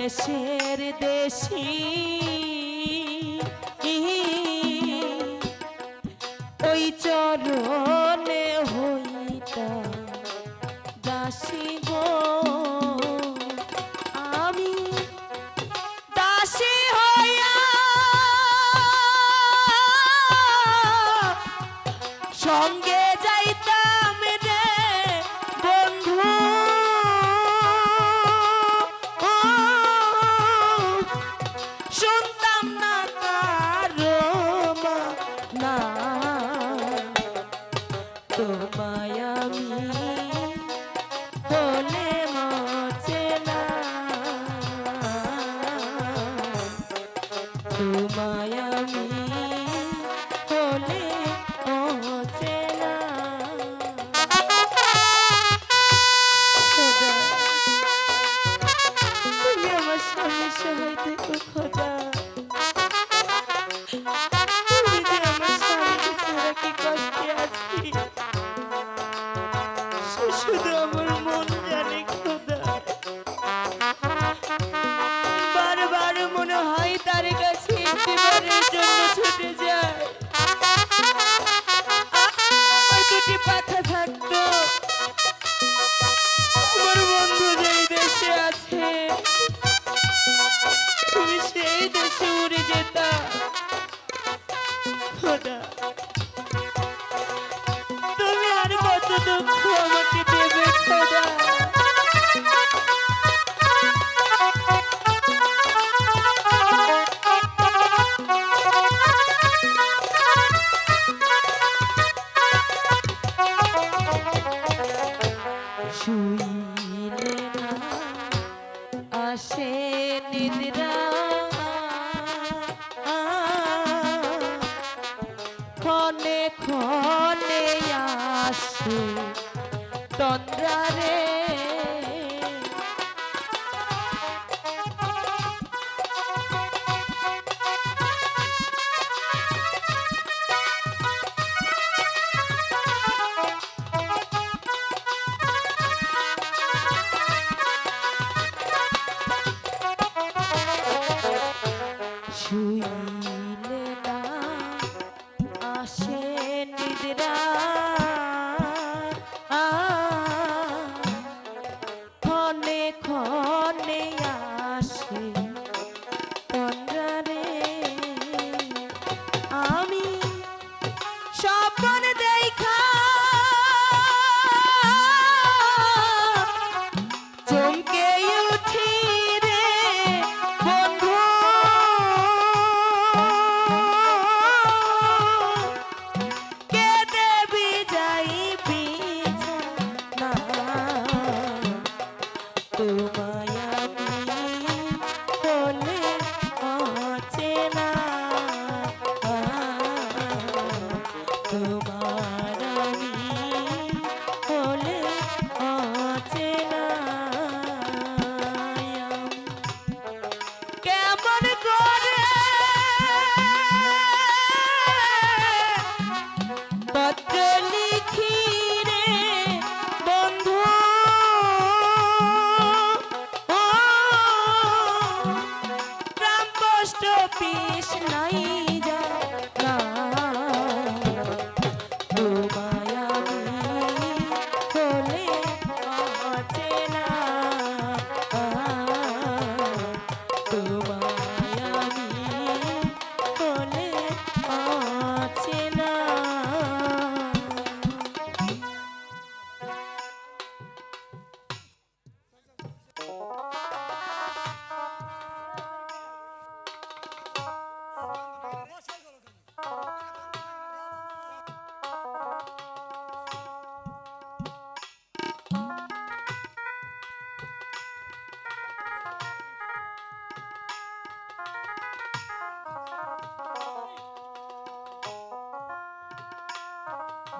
দেশের দেশি ওই চরণে হইতা দাসী গো আমি দাসী হইয়া সঙ্গে যাইতাম রে বন্ধু শুনতাম না কারো না তোমায় আমি বলে মচে না তোমায় আমি বলে মচে না তুমি আমার স্বামী সহায় দেখো খোদা তুমি যে আমার স্বামীকে ছাড়া কি কষ্টে আছি শুধু আমার মন জানে খোদা বারবার মনে হয় তার কাছে একটিবারের জন্য ছুটে যায় আমার দুটি পাখা থাকতো আমার বন্ধু যেই দেশে আছে তুমি সেই দেশে উড়ে যেতা খোদা তুমি আর কত দুঃখ আমাকে দেবে খোদা শুইলে না আসে নিদ্রা ক্ষণে ক্ষণে আসে তন্দ্রা রে শুইলে না আসে নিদ্রা ক্ষণে ক্ষণে আসে তন্দ্রা রে আমি স্বপ্ন দেখা চমকে উঠি রে বন্ধু কেঁদে বিজাই বিছানা তোমায় আমি বলে অচেনা তোমার আমি বলে অচেনা কেমন করে পত্র লিখি রে বন্ধু প্রাণ কষ্ট পিস নাই যা না তোমায় আমি বলে অচেনা তোমায় আমি বলে অচেনা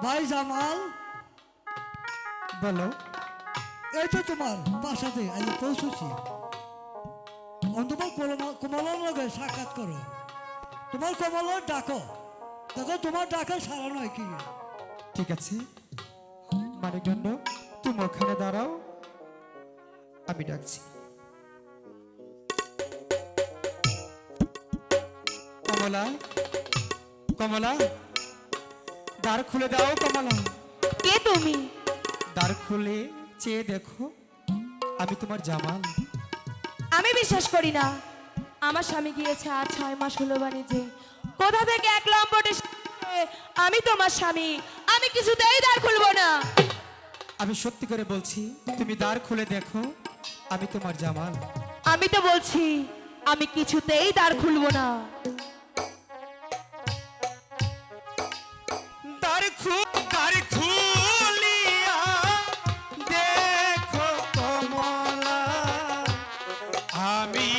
ভাই জামাল বলো। এই তো তোমার বাসাতে আমি পৌঁছেছি তোমার কমলার লগে সাক্ষাৎ করো তোমার কমলার ডাকো দেখো তোমার ডাকে সারা নয় কি ঠিক আছে মানিকদণ্ড তুমি ওখানে দাঁড়াও আমি ডাকছি। কমলা, কমলা, দ্বার খুলে দাও কমলা। কে তুমি? দ্বার খুলে চেয়ে দেখো, আমি তোমার জামাল। আমি বিশ্বাস করি না। আমার স্বামী গিয়েছে আর 6 মাস হলো বাণিজ্যে। কোথা থেকে এক লম্পটে এসেছে? আমি তোমার স্বামী, আমি কিছুতেই দ্বার খুলবো না। আমি সত্যি করে বলছি, তুমি দ্বার খুলে দেখো, আমি তোমার জামাল। আমি তো বলছি আমি কিছুতেই দ্বার খুলবো না। দ্বার খুলিয়া দেখো কমলা, আমি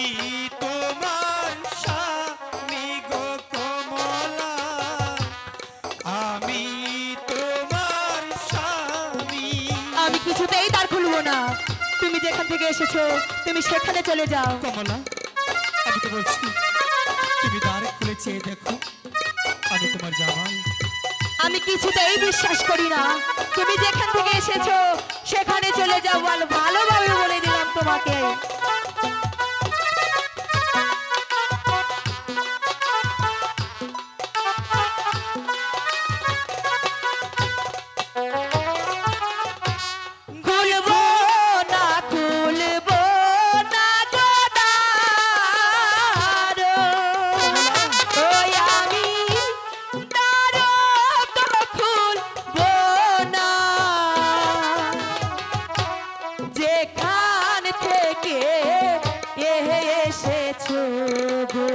তোমার স্বামী গো কমলা, আমি তোমার স্বামী। আমি কিছুতেই দ্বার খুলবো না। তুমি যেখান থেকে এসেছো তুমি সেখানে চলে যাও। কমলা, আমি তো বলছি তুমি দ্বার খুলে চেয়ে দেখো, আমি তোমার জামাল। আমি কিছুতেই বিশ্বাস করি না। তুমি যেখান থেকে এসেছো সেখানে চলে যাও, ভালোভাবে বলে দিলাম তোমাকে। খুলবো না, খুলবো না গো দ্বার। ওই আমি দ্বার তো খুলবো না। যেখান থেকে এসেছো গো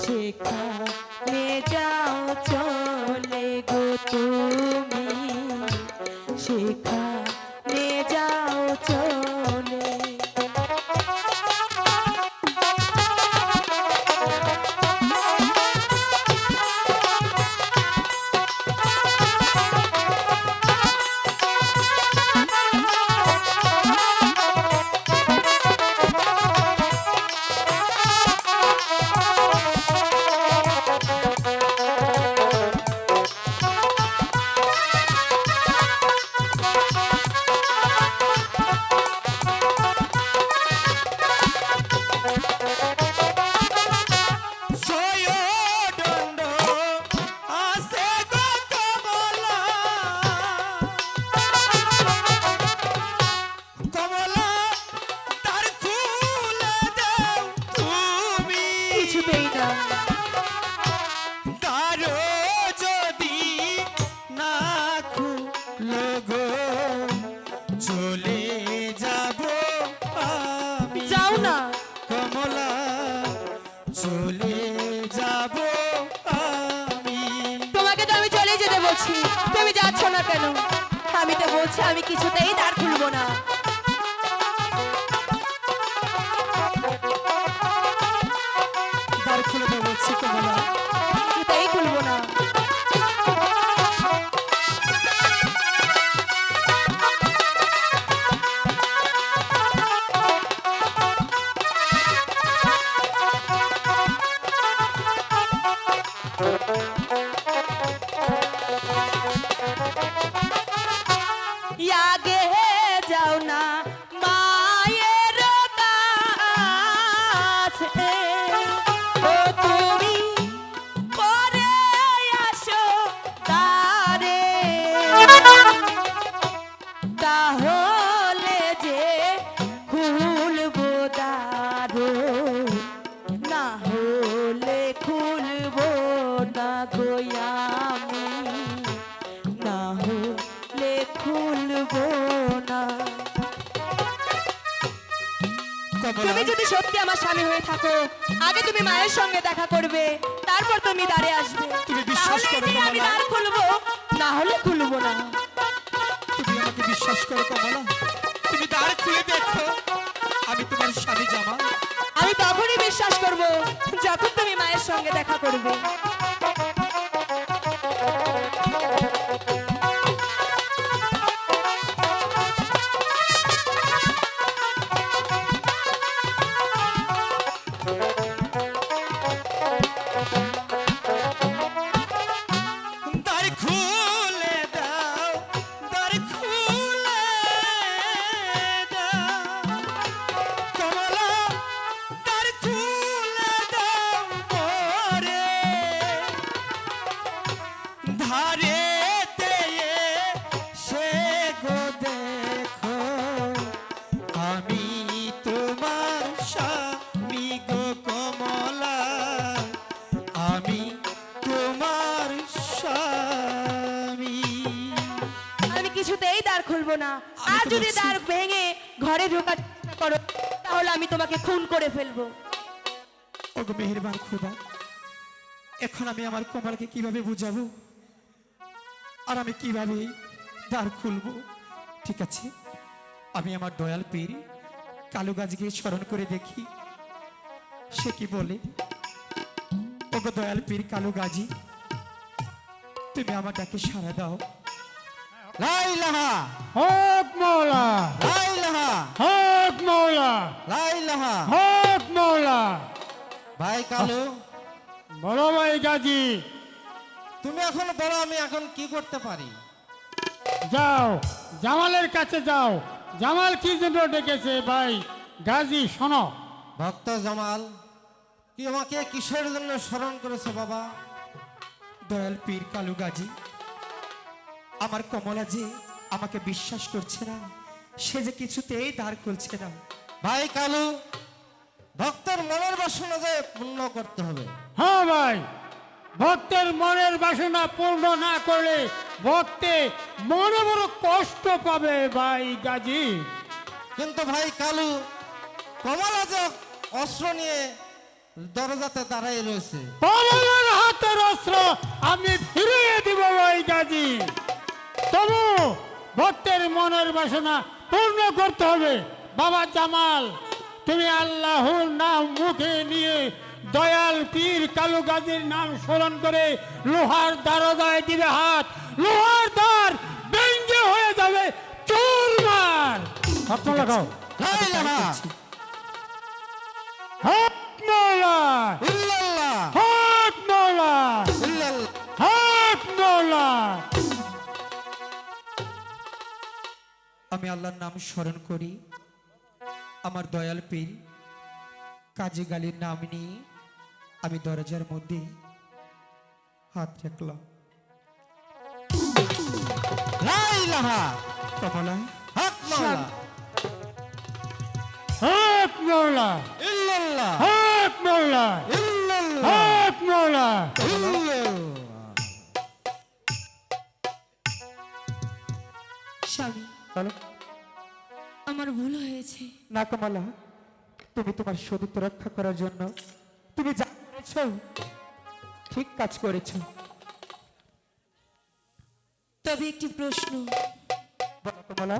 সেখানে যাও চলে গো তুমি, সেখানে যাও চলে। জয়দণ্ড আছে গো কমলা, কমলা, দ্বার খুলে দাও তুমি। কিছুতেই না। দ্বার যদি না খুলো গো, চলে যাব আমি। যাও না। কমলা, চলে যাব আমি। তোমাকে তো আমি চলে যেতে বলছি, তুমি যাচ্ছ না কেন? আমি তো বলছি আমি কিছুতেই দ্বার খুলবো না। দ্বার খুলে দেবো বলছি কমলা। কিছুতেই খুলবো না। আগে যাও না মায়ের কাছে, ও তুমি পরে আসো তারে, তাহলে যে খুলবো দ্বার, না হলে খুলবো না গো আমি, না হলে খুলবো না। কমলা, তুমি যদি সত্যি আমার স্বামী হয়ে থাকো আগে তুমি মায়ের সঙ্গে দেখা করবে, তারপর তুমি দ্বারে আসবে। তুমি বিশ্বাস তাহলেই করো যে আমি কমলা? দ্বার খুলবো, না হলে খুলবো না। তুমি আমাকে বিশ্বাস করো কমলা, তুমি দ্বার খুলে দেখো, আমি তোমার স্বামী জামাল। আমি তখনই বিশ্বাস করব যখন তুমি মায়ের সঙ্গে দেখা করবে। দ্বার খুলে দাও, দ্বার খুলে দাও কমলা, দ্বার খুলে দাও না। আমি আর তো যদি বলছি- দ্বার ভেঙে ঘরে ঢোকার চেষ্টা করো তাহলে আমি তোমাকে খুন করে ফেলবো। ওগো মেহেরবান খোদা, এখন আমি আমার কমলাকে কিভাবে বুঝাবো, আর আমি কিভাবে দ্বার খুলবো? ঠিক আছে, আমি আমার দয়াল পীর কালু গাছকে স্মরণ করে দেখি সে কি বলে। ওগো দয়াল পীর কালু গাজী, তুমি আমার ডাকে সাড়া দাও। লা ইলাহা হক মৌলা, লা ইলাহা হক মৌলা, লা ইলাহা। হক মৌলা। ভাই কালু, বড় ভাই গাজী, তুমি এখন বলো আমি এখন কি করতে পারি? যাও জামালের কাছে যাও। জামাল কি জন্য ডেকেছে ভাই গাজী শোনো। ভক্ত জামাল, কি আমাকে কিসের জন্য স্মরণ করেছে বাবা? দয়াল পীর কালু গাজী, আমার কমলা যে আমাকে বিশ্বাস করছে না, সে যে কিছুতেই দ্বার খুলছে না। ভাই কালু, ভক্তের মনের বাসনা যে পূর্ণ করতে হবে। হ্যাঁ ভাই, ভক্তের মনের বাসনা পূর্ণ না করলে ভক্তে মনে বড় কষ্ট পাবে ভাই গাজী। কিন্তু ভাই কালু, কমলা যে অস্ত্র নিয়ে দরজাতে দাঁড়াই রয়েছে, কমলার হাতের অস্ত্র আমি ফিরিয়ে দিব ভাই গাজী। তবু ভক্তের মনের বাসনা পূর্ণ করতে হবে। বাবা জামাল, তুমি আল্লাহর নাম মুখে নিয়ে দয়াল পীর কালু গাজীর নাম স্মরণ করে লোহার দরজায় দিবে হাত। লোহার দ্বার ভেঙে হয়ে যাবে চুরমার। হাত লাগাও। লা ইলাহা হক মৌলা, ইল্লাল্লাহ হক মৌলা, ইল্লাল্লাহ। হক মৌলা। আমি আল্লাহর নাম স্মরণ করি, আমার দয়াল পীর কাজী গালির নাম নিয়ে আমি দরজার মধ্যে হাত রাখলাম। লা ইলাহা কমলা, হক মাওলা হক মৌলা, ইল্লাল্লাহ হক মৌলা, ইল্লাল্লাহ হক মৌলা। ইল্লাল্লাহ। স্বামী, বলো। আমার ভুল হয়েছে। না কমলা, তুমি তোমার সতীত্ব রক্ষা করার জন্য তুমি যা করেছো ঠিক কাজ করেছো। তবে একটি প্রশ্ন, বলো কমলা।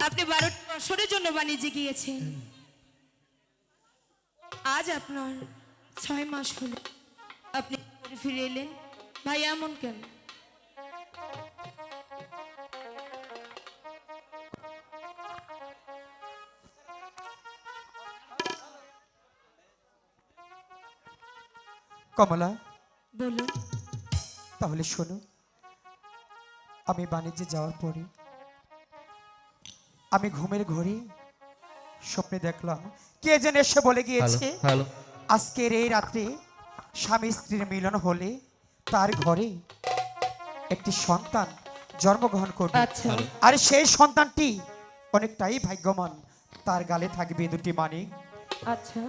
আপনি 12 বছরের জন্য বাণিজ্যে গিয়েছেন, আজ আপনার 6 মাস হলো, আপনি ঘরে ফিরে এলেন, ভাই এমন কেন? কমলা, বলুন। তাহলে শোনো, আমি বাণিজ্যে যাওয়ার পরে আমি ঘুমের ঘরে স্বপ্নে দেখলাম কে যেন এসে বলে গিয়েছে হ্যালো আজকের এই রাত্রে স্বামী স্ত্রীর মিলন হলে তার ঘরে একটি সন্তান জন্মগ্রহণ করবে। আচ্ছা। আর সেই সন্তানটি অনেকটাই ভাগ্যবান, তার গালে থাকবে 2টি মানিক। আচ্ছা,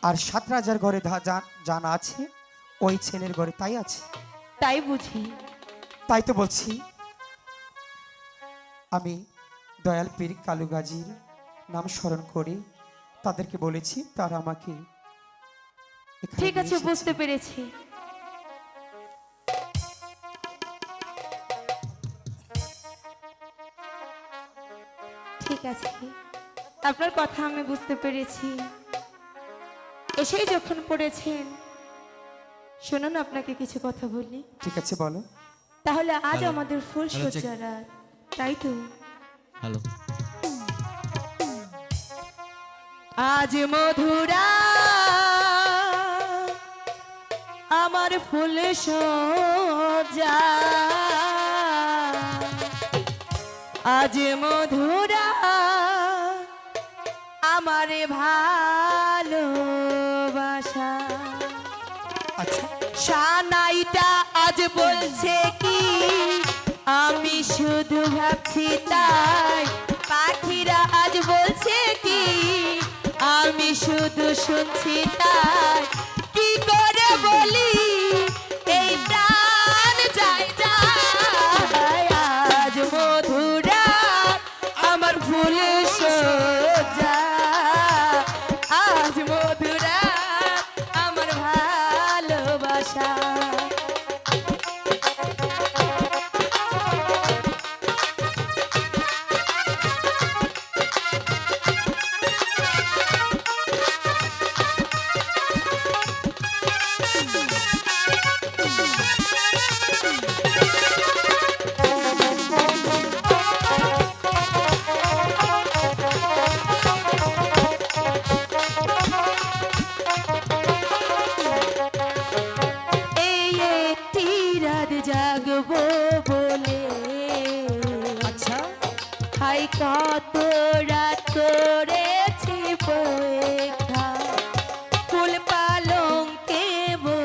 আর 7 রাজার ঘরে জানা আছে ওই ছেলের ঘরে তাই আছে। তাই বুঝি। তাই তো বলছি, আমি দয়াল পীর কালু গাজীর নাম স্মরণ করে তাদেরকে বলেছি, তারা আমাকে এখানে ঠিক নিয়ে আছে, এসেছে। বুঝতে পেরেছি। ঠিক আছে, আপনার কথা আমি বুঝতে পেরেছি। এসেই যখন পড়েছেন, শুনুন আপনাকে কিছু কথা বলি। ঠিক আছে, বলো। তাহলে আজ হ্যালো। আমাদের ফুল হ্যালো, চেক। সজ্জা রাত, তাই তো? হ্যালো আজ মধুরা আমার ফুল সজ্জা, আজ মধুরা আমার ভালোবাসা। আচ্ছা, সানাইটা আজ বলছে কি আমি শুধু ভাবছি তাই, পাখিরা আজ বলছে কি আমি শুধু শুনছি তাই, কি করে বলি এই প্রাণ যায় যায়। আজ মধুরা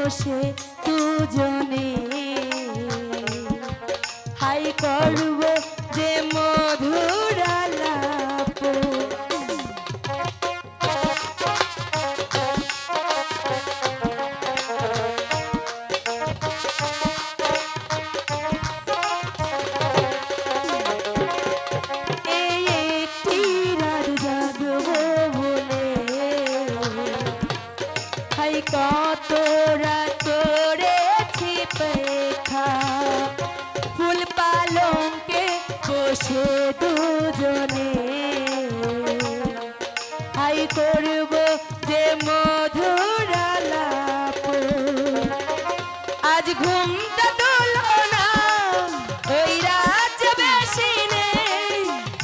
বসে দুজনে হাই করব যে মধুর আলাপ এই একটি রাত জাগবো বলে হাই কত রাত করেছি পেখা ফুল পালঙ্কে বসে দুজনে হাই করব যে মধুর আলাপ আজ ঘুমটা তুলো না ওই রাত বেশি নেই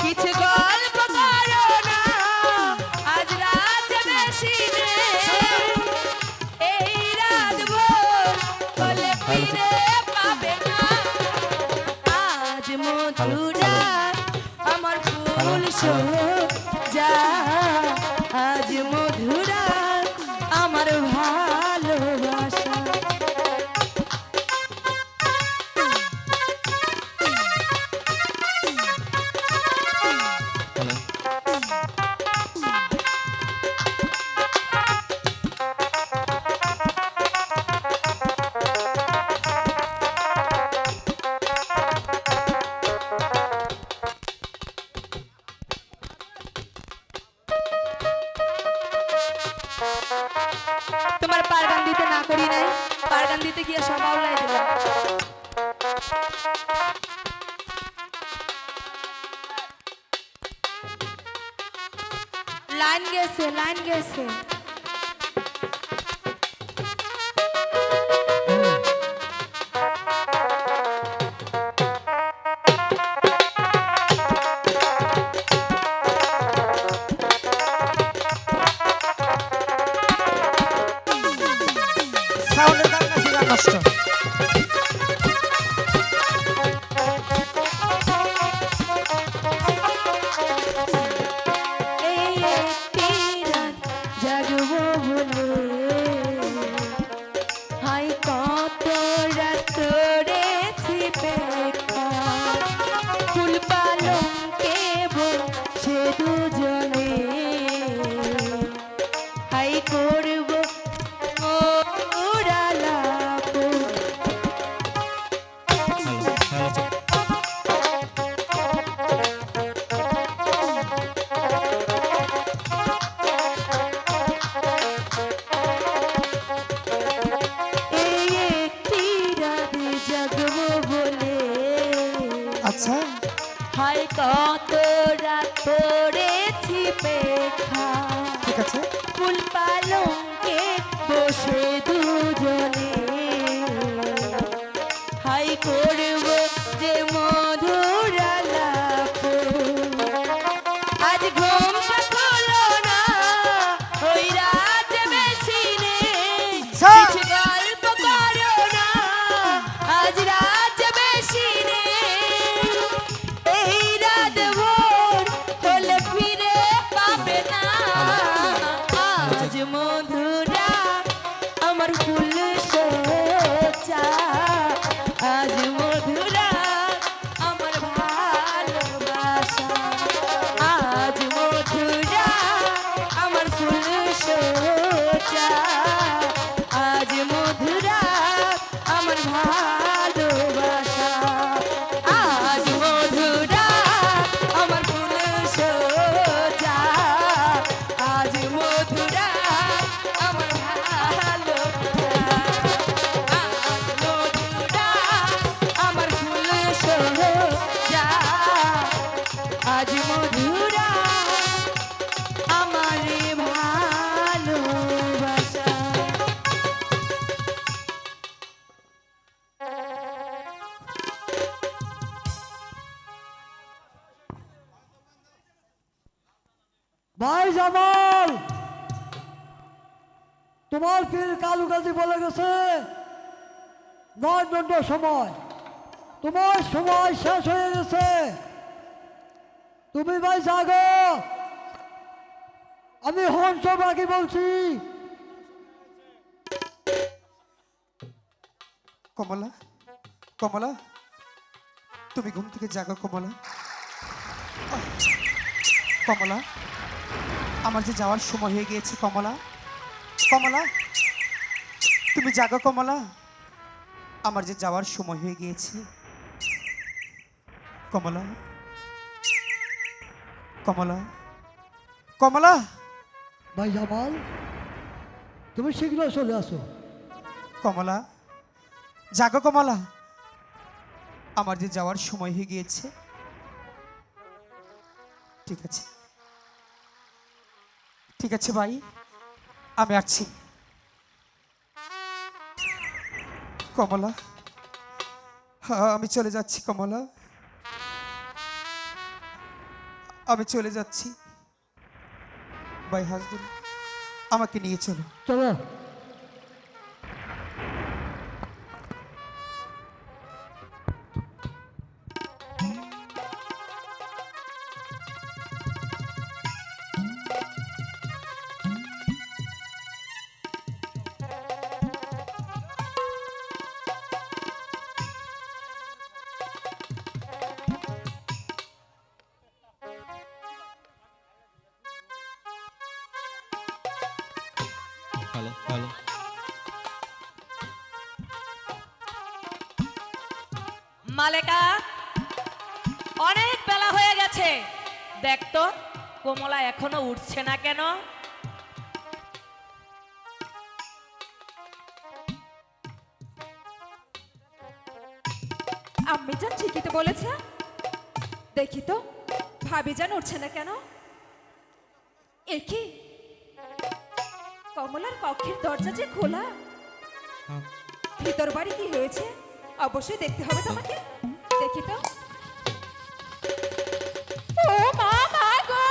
কিছু গল্প করো না আজ রাত বেশি নেই এই রাত ভোর হলে ফিরে পাবে না আজ মধুরা আমার ফুল সোজা আজ মধুরা আমার ভালোবাসা তোমার পারগান দিতে না করি নাই পারগান দিতে গিয়ে সব আউলাই দিলাম লাইন গেছে লাইন গেছে সাউন্ডের কারণে আছে গান নষ্ট। এই একটি রাত জাগবো বলে হাই কত রাত করেছি পেখা ফুল পালঙ্কে বসে দুজনে হাই করব ওরা লাভ এই একটি রাতে জাগবো বলে আচ্ছা হাই কত রাত করেছি পেখা ঠিক আছে ফুল পালঙ্কে বসে দুজনে হাই করব যে মধুর আলাপ আজ ঘুমটা খুলো না ওই রাত বেশি নেই কিছু গল্প করো না আজ রাত বেশি নেই এই রাত ভোর হলে ফিরে পাবে না আজ মধুরা আমার ফুল সোচা আজ মধুরা আমার ভালোবাসা আজ মধুরা আমার ফুল সোচা আজ মধুরা আমার ভালোবাসা আজ মধুরা আমার ফুল সোজা আজ মধুরা আমার ভালোবাসা আজ মধুরা আমার ফুল সোজা আজ মধুরা আমার ভালোবাসা ভাই জামাল তোমার পীর কালু গাজী বলে গেছে 9 ঘন্টার সময় তোমার সময় শেষ হয়ে গেছে তুমি ভাই জাগো আমি হংস বাকি বলছি কমলা, কমলা, তুমি ঘুম থেকে জাগো কমলা। আহ, কমলা, আমার যে যাওয়ার সময় হয়ে গিয়েছে কমলা। কমলা, তুমি জাগো কমলা, আমার যে যাওয়ার সময় হয়ে গিয়েছে। কমলা, কমলা, কমলা, ভাই জামাল, তুমি শীঘ্র চলে আসো। কমলা, জাগো কমলা, আমার যে যাওয়ার সময় হয়ে গিয়েছে। ঠিক আছে, ঠিক আছে ভাই, আমি আসছি। কমলা, হ্যাঁ, আমি চলে যাচ্ছি কমলা, আমি চলে যাচ্ছি। ভাই হাসদুল, আমাকে নিয়ে চলো। চলো। হ্যালো হ্যালো মালেকা, অনেক বেলা হয়ে গেছে, দেখ তো কমলা এখনো উঠছে না কেন? আম্মি জান ঠিকই তো বলেছে। দেখি তো ভাবি জান উঠছে না কেন? এ কি কমলার কক্ষের দরজা যে খোলা। ভিতর বাড়ি কি হয়েছে অবশ্যই দেখতে হবে তোমাকে। দেখি তো। ও মা, মা গো,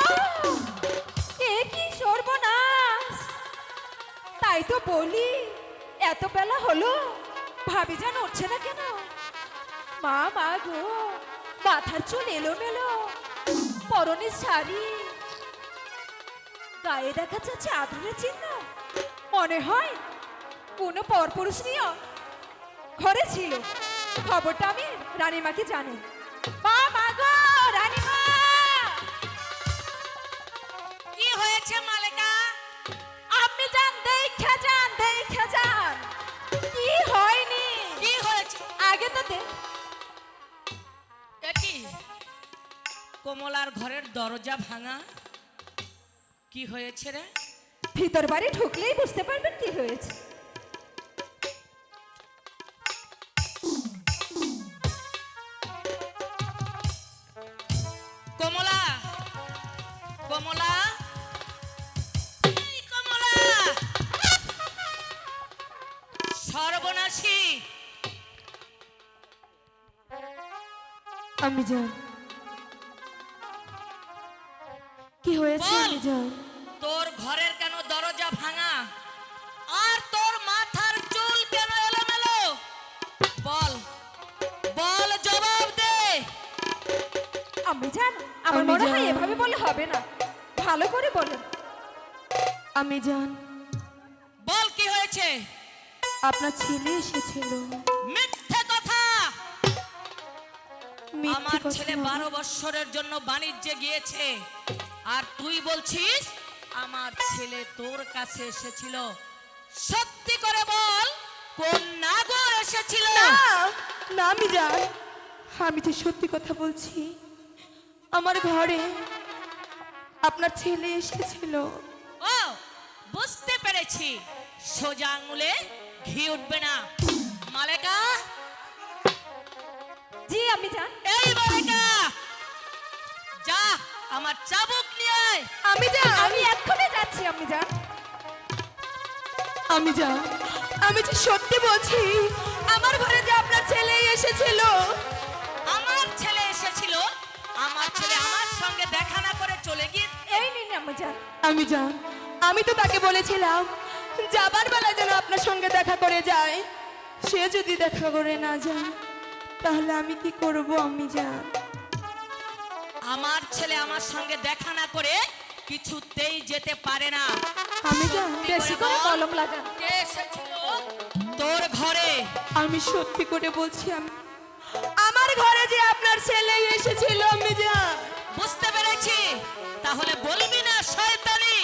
এ কি সর্বনাশ! তাই তো বলি, এত বেলা হলো ভাবি জান উঠছে না কেন? মা, মা গো, মাথার চুল এলোমেলো, পরনে শাড়ি, গায়ে দেখা যাচ্ছে আদরের চিহ্ন। মনে হয় কোনো পরপুরুষ নিয়ে ঘরে ছিল। খবরটা আমি রানীমাকে জানি। মা, মা গো, রানীমা! কি হয়েছে মালেকা? আপনি যান, দেখা যান, দেখা যান। কি হয়নি? কি হয়েছে? আগে তো কি কমলার ঘরের দরজা ভাঙা? কি হয়েছে রে? ভিতর বাড়ি ঢুকলেই বুঝতে পারবেন কি হয়েছে। কমলা, কমলা, এই কমলা! সর্বনাশী! আমি জান, কি হয়েছে? বল। আমি জান, তোর ঘরের কেন দরজা ভাঙা আর তোর মাথার চুল কেন এলোমেলো? বল, বল, জবাব দে। আমি জান, আমার আমি মনে হয় জান। এভাবে বলে হবে না, ভালো করে বলুন। আমি জান, বল কি হয়েছে? আপনার ছেলে এসেছিল। মিথ্যে কথা। মিথ্যে আমার কথা ছেলে বলা। 12 বৎসরের জন্য বাণিজ্যে গিয়েছে, আর তুই বলছিস আমার ছেলে তোর কাছে এসেছিল। সত্যি করে বল, কোন নাগর এসেছিল? না, না, আমি জান, আমি যে সত্যি কথা বলছি। আমার ঘরে আপনার ছেলে এসেছিল। ও, বুঝতে পেরেছি। সোজা আঙুলে ঘি উঠবে না। মালেকা, জি আমি জান। এই মালেকা, যা আমার চাবুক নিয়ে আয়। আমি জান, আমি এক্ষুনি যাচ্ছি। আমি জান, আমি জান, আমি যে সত্যি বলছি, আমার ঘরে যে আপনার ছেলে এসেছিল। আমার ছেলে এসেছিল? আমার ছেলে আমার সঙ্গে দেখা না করে চলে গিয়ে এই নিন আমি জান। আমি জান, আমি তো তাকে বলেছিলাম যাবার বেলা যেন আপনার সঙ্গে দেখা করে যায়। সে যদি দেখা করে না যায় তাহলে আমি কি করব? আমি জান, আমার ছেলে আমার সঙ্গে দেখা না করে কিছুতেই যেতে পারে না। আমি জান, বেশি করে কলম লাগান। কে এসেছিল তোর ঘরে? আমি আমি সত্যি করে বলছি, আমি আমার ঘরে যে আপনার ছেলে এসেছিল আমি যা বুঝতে পেরেছি, তাহলে বলবি না শয়তানি?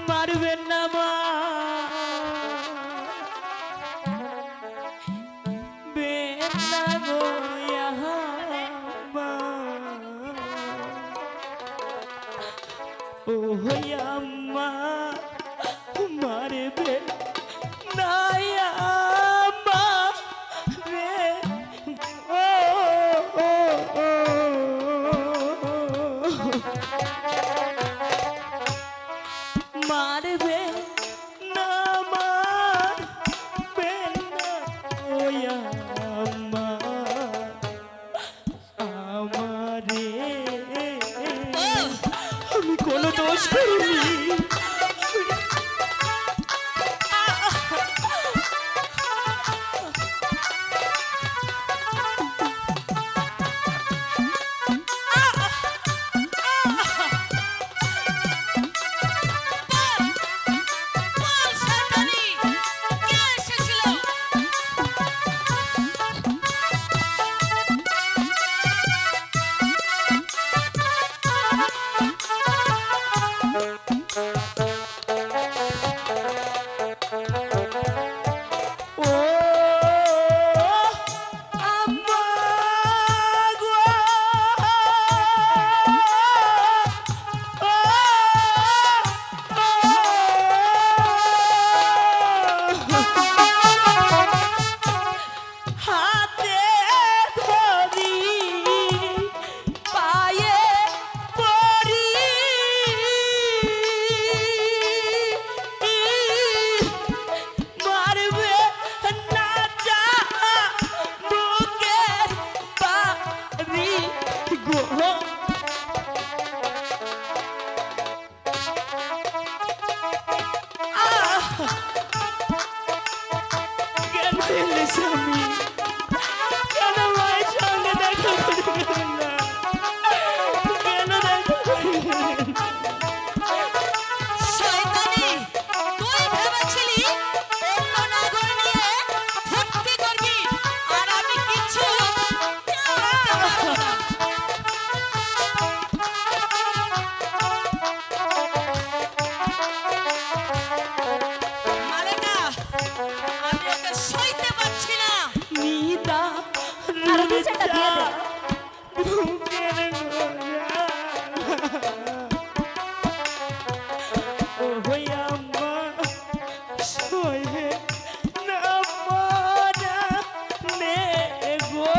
মারবেন না মা, বেন না গো ইহা মা, ও আম্মা মারবে না আম্মা রে, ও ও ও মারবে না মারবে না ওই আম্মা আমারে, আমি কোনো দোষ করিনি। বল শয়তানি, কে এসেছিল? ও আম্মা গো, হাতে ধরি পায়ে পড়ি, মারবে না যা বুকের বাড়ি গো, কেন এলে স্বামী, কেন মায়ের সঙ্গে দেখা করবেন না, কেন দেখা করবেন? শয়তানি, তুই ভেবেছিলি অন্য নাগর নিয়ে ফুর্তি করবি, আর আমি কিছু করতে পারবো না। মালেকা, আমি ওকে সইতে পারছি না। নিদা আরো দু চারটা দিয়ে দে। বুকের গোড়া, ও আম্মা সইবে না মারা নে গো,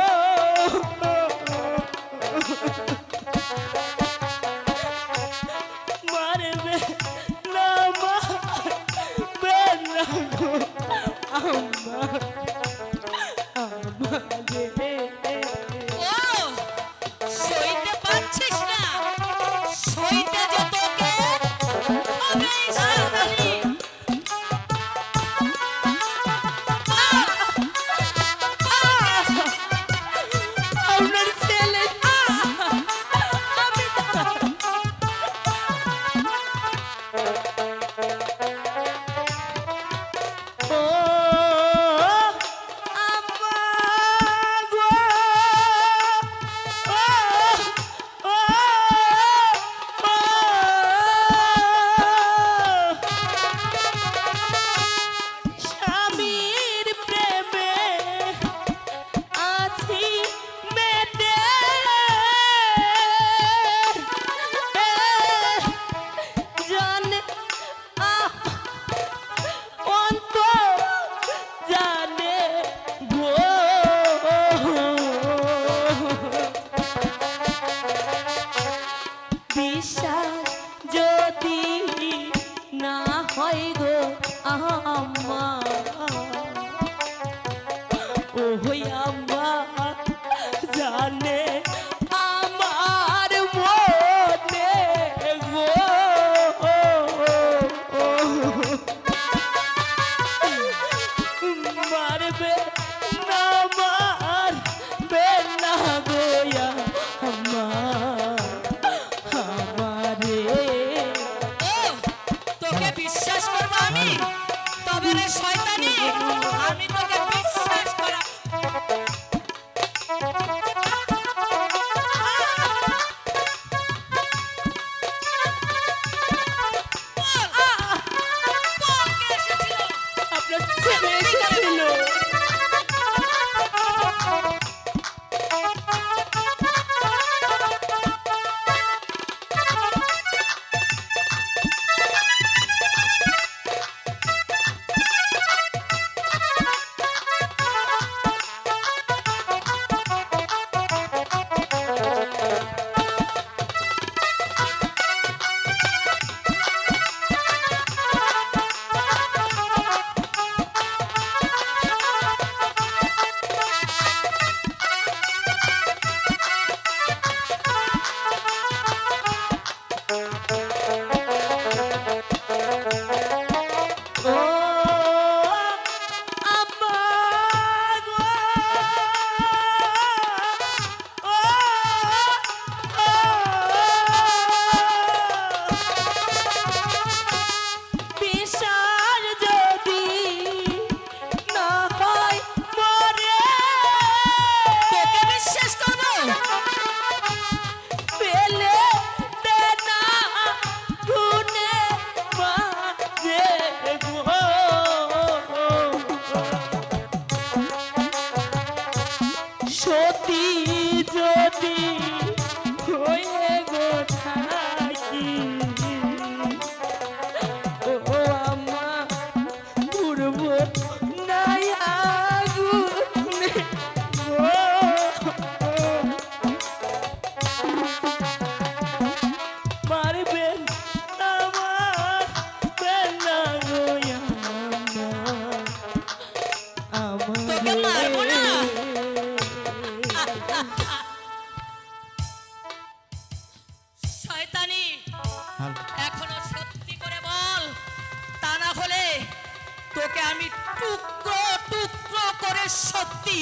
আমি টুকরো টুকরো করে সত্যি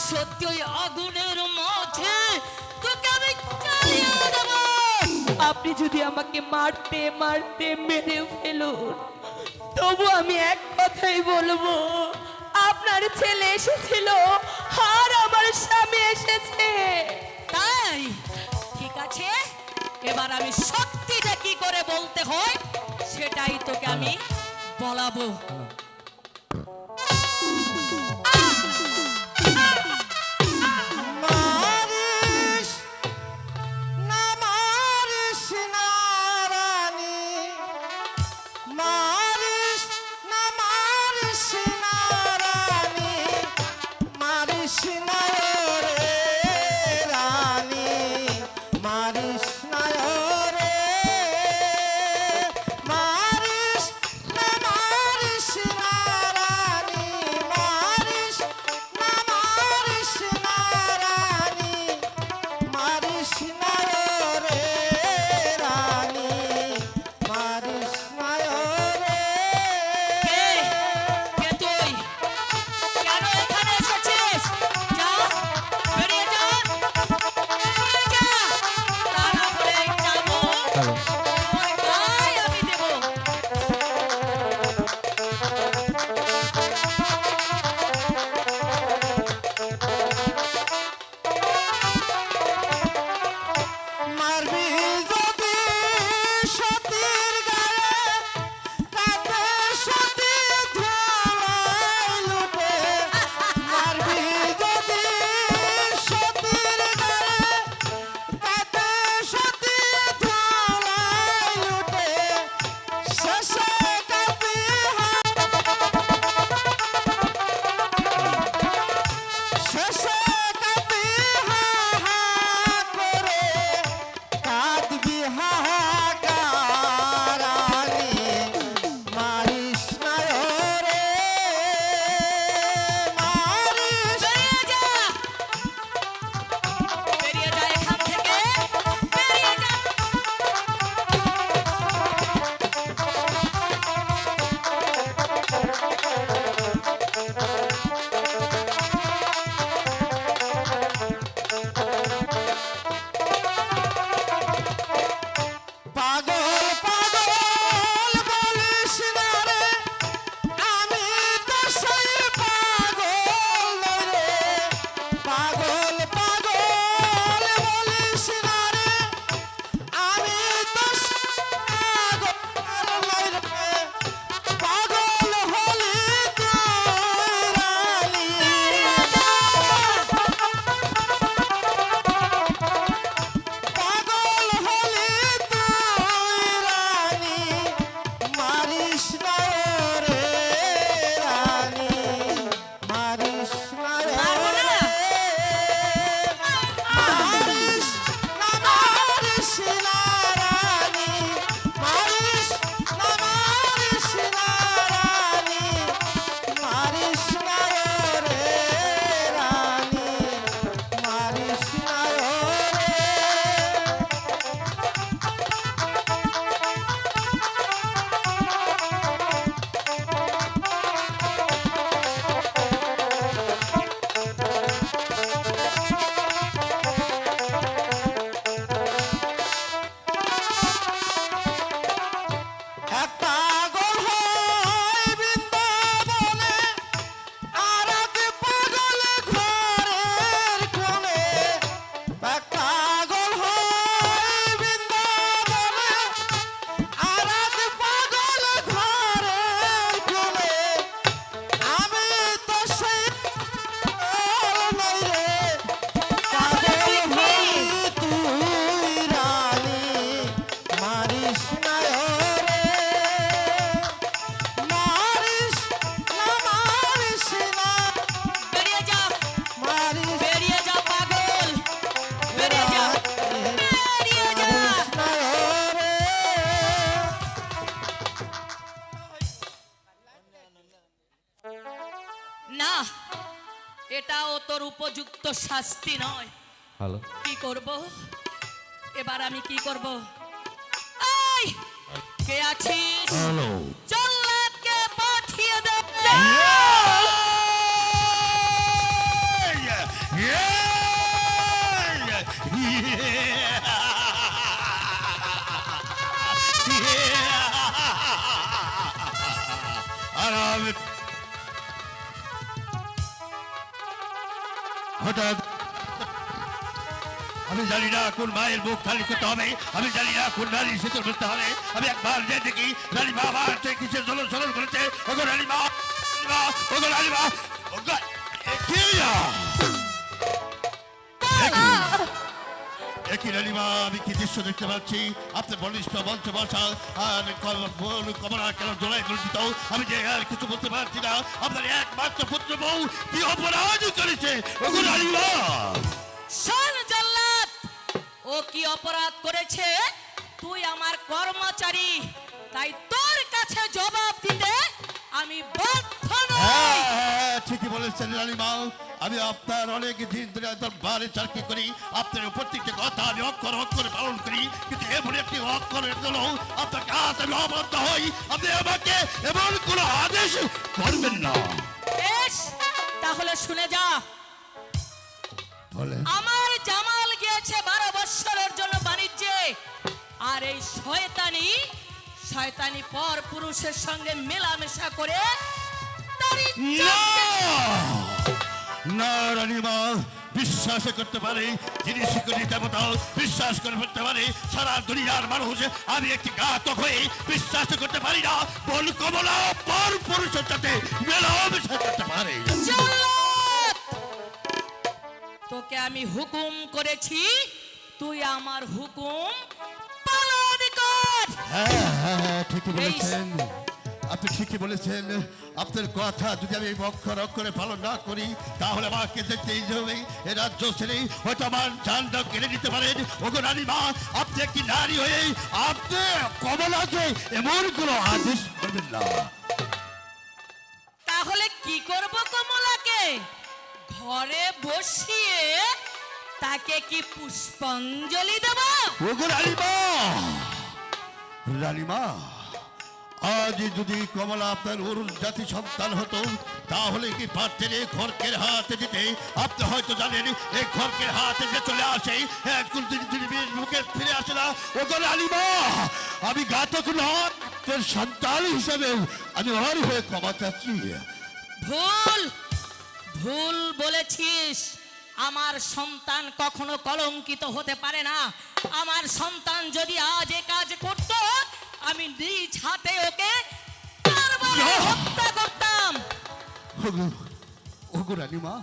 সত্যি ওই আগুনের মাঝে তোকে আমি জ্বালিয়ে দেবো। আপনি যদি আমাকে মারতে মারতে মেরে ফেলুন, তবু আমি এক কথাই বলবো, আপনার ছেলে এসেছিল আর আমার স্বামী এসেছে। তাই ঠিক আছে, এবার আমি সত্যিটা কি করে বলতে হয় সেটাই তোকে আমি বলাবো। মারিস না মারিস না রানী, মারিস না মারিস না রানী, মারিস না রে রানী, মারিস না রে, মারিস না মারিস না রানী, মারিস না মারিস না রানী, মারিস না রে রানী, মারিস না রে। কে কে তুই? কেন এখানে এসেছিস? যা, বেরিয়ে যা, বেরিয়ে যা। তা না হলে এই চাবুক তোর গায়ে আমি দেবো। মারবি যদি সতীর গায়ে, কাঁদে সতী ধোলাই লুটে। মারবি যদি সতীর গায়ে, কাঁদে সতী ধোলাই লুটে। শেষে কাঁদবি শেষে কাঁদবি হা হা করে, কাঁদবি হাহাকারানি, মারিস না রে, মারিস। বেরিয়ে যা, বেরিয়ে যা এখান থেকে, বেরিয়ে যা। পাগল পাগল বলিস না রে, আমি তো সেই পাগল নই রে। পাগল পাগল বলিস না রে, আমি তো সেই পাগল নই রে। পাগল হলি তুই রানী, পাগল হলি তুই রানী, মারিস না রে রানী, মারিস না মারবো রে, না? মারিস না মারিস না রানী, মারিস না মারিস না রানী, মারিস না রে রানী, মারিস না রে। এক পাগল হয় বৃন্দাবনে, আর এক পাগল ঘরের কোণে। এক পাগল হয় বৃন্দাবনে, আর এক পাগল ঘরের কোণে। আমি তো সেই পাগল নই রে, পাগল হলি তুই রানী, মারিস না রে, মারিস না মারিস না, বেরিয়ে যা, মারিস বেরিয়ে যা পাগল, বেরিয়ে যা, বেরিয়ে যা। না রে। না, এটাও তোর উপযুক্ত শাস্তি নয়। কি করব এবার? আমি কি করব? এই কে আছিস? চল্লাদকে পাঠিয়ে দে। আর হঠাৎ আমি জানি না কোন মায়ের মুখ খালি করতে হবে, আমি জানি না কোন নারী শীতল করতে হবে। আমি একবার যে দেখি রানী মা আবার কিসের জল সরল করেছে। ওগো রানী মা, ওগো রানী মা, ওগো একই রানী মা, আমি কি দৃশ্য দেখতে পাচ্ছি? আপনার বলিষ্ঠ মঞ্চ বসা আর কমলা কেন জোড়ায় গঠিত, আমি যে আর কিছু বলতে পারছি না। আপনার একমাত্র পুত্র বউ কি অপরাধ করেছে? ওগো রানী মা, শোন জল্লাদ, ও কি অপরাধ করেছে? তুই আমার কর্মচারী, তাই তোর কাছে জবাব দিতে আমি বাধ্য নই। হ্যাঁ, ঠিকই বলেছেন রানীমা। আমি আপনার অনেক দিন ধরে দরবারে চাকরি করি, আপনার প্রত্যেকটা কথা আমি অক্ষর অক্ষরে পালন করি, কিন্তু এমন একটি অক্ষরের জন্য আপনার কাজ আমি অবাধ্য হই। আপনি আমাকে এমন কোনো আদেশ করবেন না। বেশ, তাহলে শুনে যা। বলেন। আমার জামাল গিয়েছে 12 বৎসরের জন্য বাণিজ্যে, আর এই শয়তানি পর পুরুষের সঙ্গে মেলামেশা করে তারই না না রানীমা, বিশ্বাস করতে পারে যিনি শিক্ষিত দেবতা, বিশ্বাস করে ফেলতে পারে সারা দুনিয়ার মানুষ। আমি একটি ঘাতক হয়ে বিশ্বাস করতে পারি না বল কমলা পর পুরুষের সাথে মেলামেশা করতে পারে। জল্লাদ! তোকে আমি হুকুম করেছি, তুই আমার হুকুম পালন কর। হ্যাঁ হ্যাঁ হ্যাঁ, ঠিকই বলেছেন, আপনি ঠিকই বলেছেন। আপনার কথা যদি আমি অক্ষর অক্ষরে পালন না করি তাহলে আমাকে দেখতেই হবে এ রাজ্য ছেড়ে হয়তো আমার জানটা কেড়ে নিতে পারেন। ওগো রানীমা, আপনি একটি নারী হয়ে আপনি কমলাকে এমন কোনো আদেশ করবেন না। তাহলে কি করব কমলাকে? ঘরে বসিয়ে তাকে কি পুষ্পাঞ্জলি দেব? ওগো রানীমা, রানীমা, আজ যদি কমলা আপনার অরুণ জাতি সন্তান হতো তাহলে কি পারতেন এই খড়কের হাতে দিতে? আপনি হয়তো জানেন এই খড়কের হাতে যে চলে আসে একজন মুখে ফিরে আসে না। ওগো রানীমা, আমি ঘাতক নয়, তোর সন্তান হিসাবে আমি ওর হয়ে ক্ষমা চাচ্ছি। ভুল ভুল বলেছিস। আমার সন্তান কখনো কলঙ্কিত হতে পারে না। আমার সন্তান যদি আজ এ কাজ করত, আমি নিজ হাতে ওকে কারবারে হত্যা করতাম। ওগো রানীমা,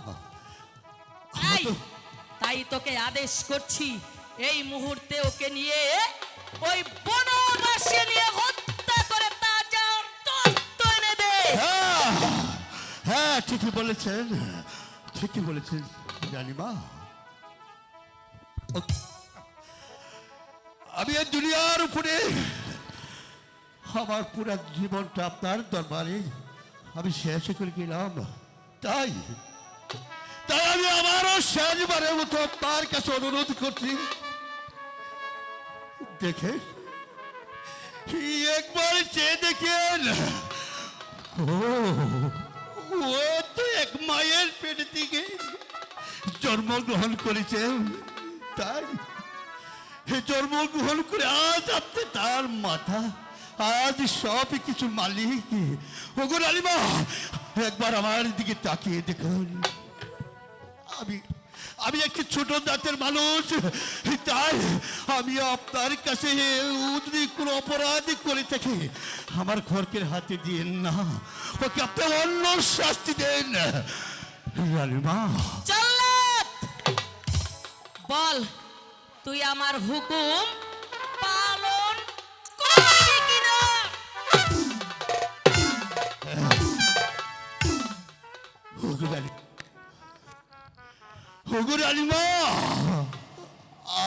তাই তোকে আদেশ করছি, এই মুহূর্তে ওকে নিয়ে ওই বনবাসে নিয়ে হত্যা করে তাজা তত্ত্ব এনে দে। হ্যাঁ হ্যাঁ, ঠিকই বলেছেন, ঠিকই বলেছেন রানীমা। আমি এই দুনিয়ার উপরে আমার পুরো জীবনটা আপনার দরবারে আমি শেষ করে গেলাম, তাই তাই আমি আমারও শেষবারের মতো তার কাছে অনুরোধ করছি, দেখে একবার চেয়ে দেখেন। ও তো এক মায়ের পেট থেকে জন্মগ্রহণ করেছেন, তাই জন্মগ্রহণ করে আজ আপনি তার মাথা, আজ সব কিছু মালিক। ওগো রানীমা, একবার আমার দিকে তাকিয়ে দেখুন। আমি একটি ছোট জাতের মানুষ, তাই আমি আপনার কাছে যদি কোনো অপরাধ করে থাকি আমার খড়কের হাতে দিয়েন না, ওকে আপনি অন্য শাস্তি দেন রানীমা। জল্লাদ! বল, তুই আমার হুকুম পালন করবি কিনা? ওগো রানীমা,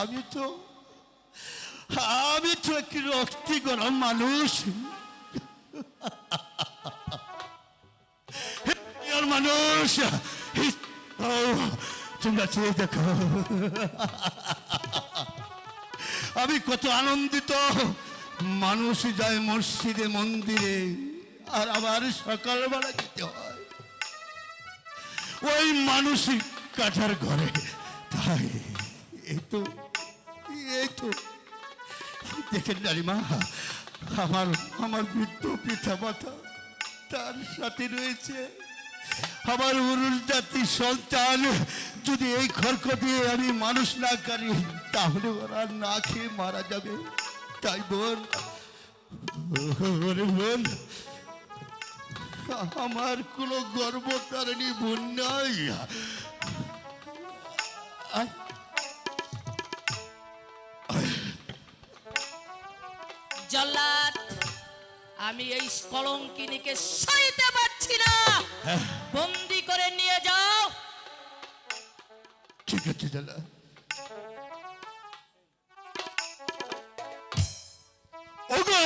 আমি তো একটি রক্তি গরম মানুষ, মানুষ। তোমরা চেয়ে দেখো আমি কত আনন্দিত। মানুষ যায় মসজিদে মন্দিরে, আর আবার সকালবেলা যেতে হয় ওই মানসিক কাঠার ঘরে। তাই এই তো দেখেন রানীমা, আমার আমার বৃদ্ধ পিতা মাতা, তার সাথে রয়েছে আমার অরুণ জাতির সন্তান। যদি এই খড়ক দিয়ে আমি মানুষ না করি তাহলে ওরা না খেয়ে মারা যাবে। তাই বোন, ওরে বোন, আমার কোনো গর্বকারিণী বোন নাই। জল্লাদ, আমি এই কলঙ্কিনীকে সইতে পারছি না, বন্দি করে নিয়ে যাও। ঠিক আছে জালা। ওগো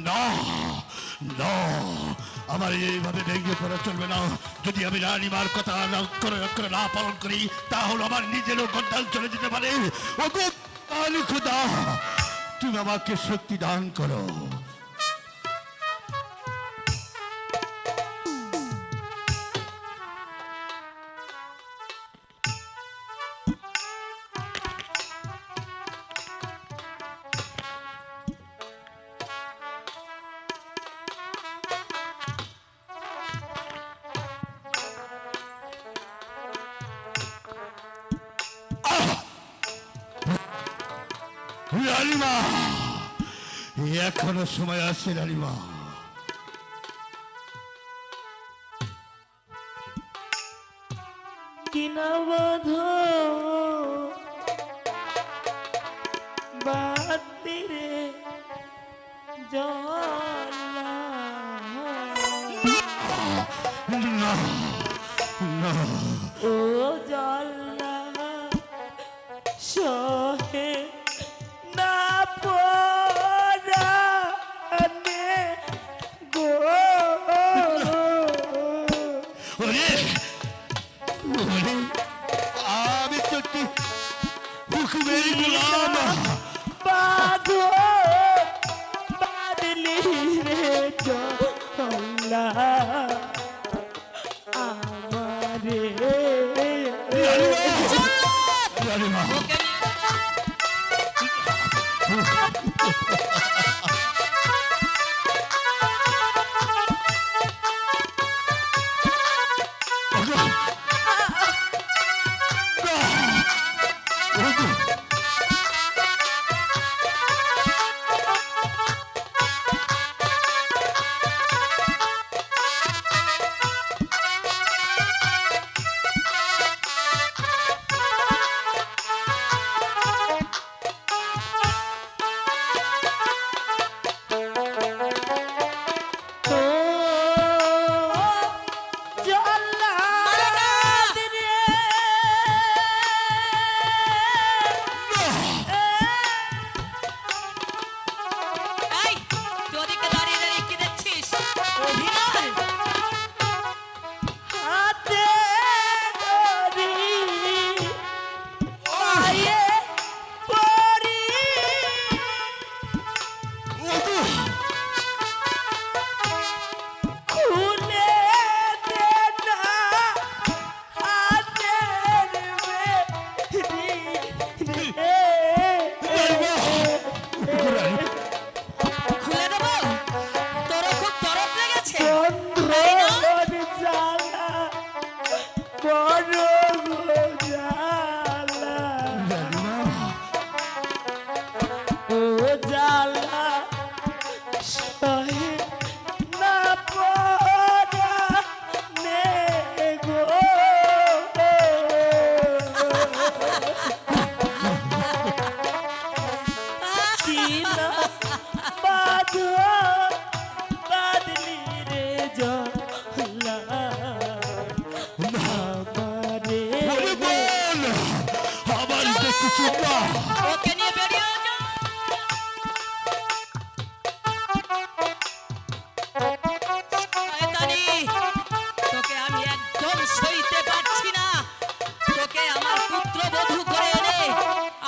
না না, আমার এইভাবে ভেঙে পড়া চলবে না। যদি আমি রানীমার কথা না পালন করি তাহলে আমার নিজেরও গদ্দাল চলে যেতে পারে। ওগো আলী খুদা, তুমি আমাকে শক্তি দান করো। রানীমা, এখনো সময় আছে রানীমা। কিনা বাঁধো বাতিরে জলা, না না, ও জলা সহে না পরানে গো। ওরে ওরে, আমি তো একটি হুকুমের গোলাম। বাঁধো বাদলি রে জলা আমারে। রানীমা, ওকে এই, তুই ওদিকে দাঁড়িয়ে দাঁড়িয়ে কি দেখছিস? অভিনয়? হাতে ধরি পায়ে পড়ি, খুলে দে না হাতের বেরি রে। খুলে দেবো? তোরও খুব তরফ লেগেছে? বন্ধ তাই না? জ্বালা বড় জ্বালা, ও জ্বালা সহে না পরানে গো। কিনা বাঁধো বাদলি রে জলা আমারে। ওরে বোন, আমার তো কিছু না। ওকে নিয়ে বেরিয়ে যা। শয়তানি, তোকে আমি একদম সইতে পারছি না। তোকে আমার পুত্রবধূ করে এনে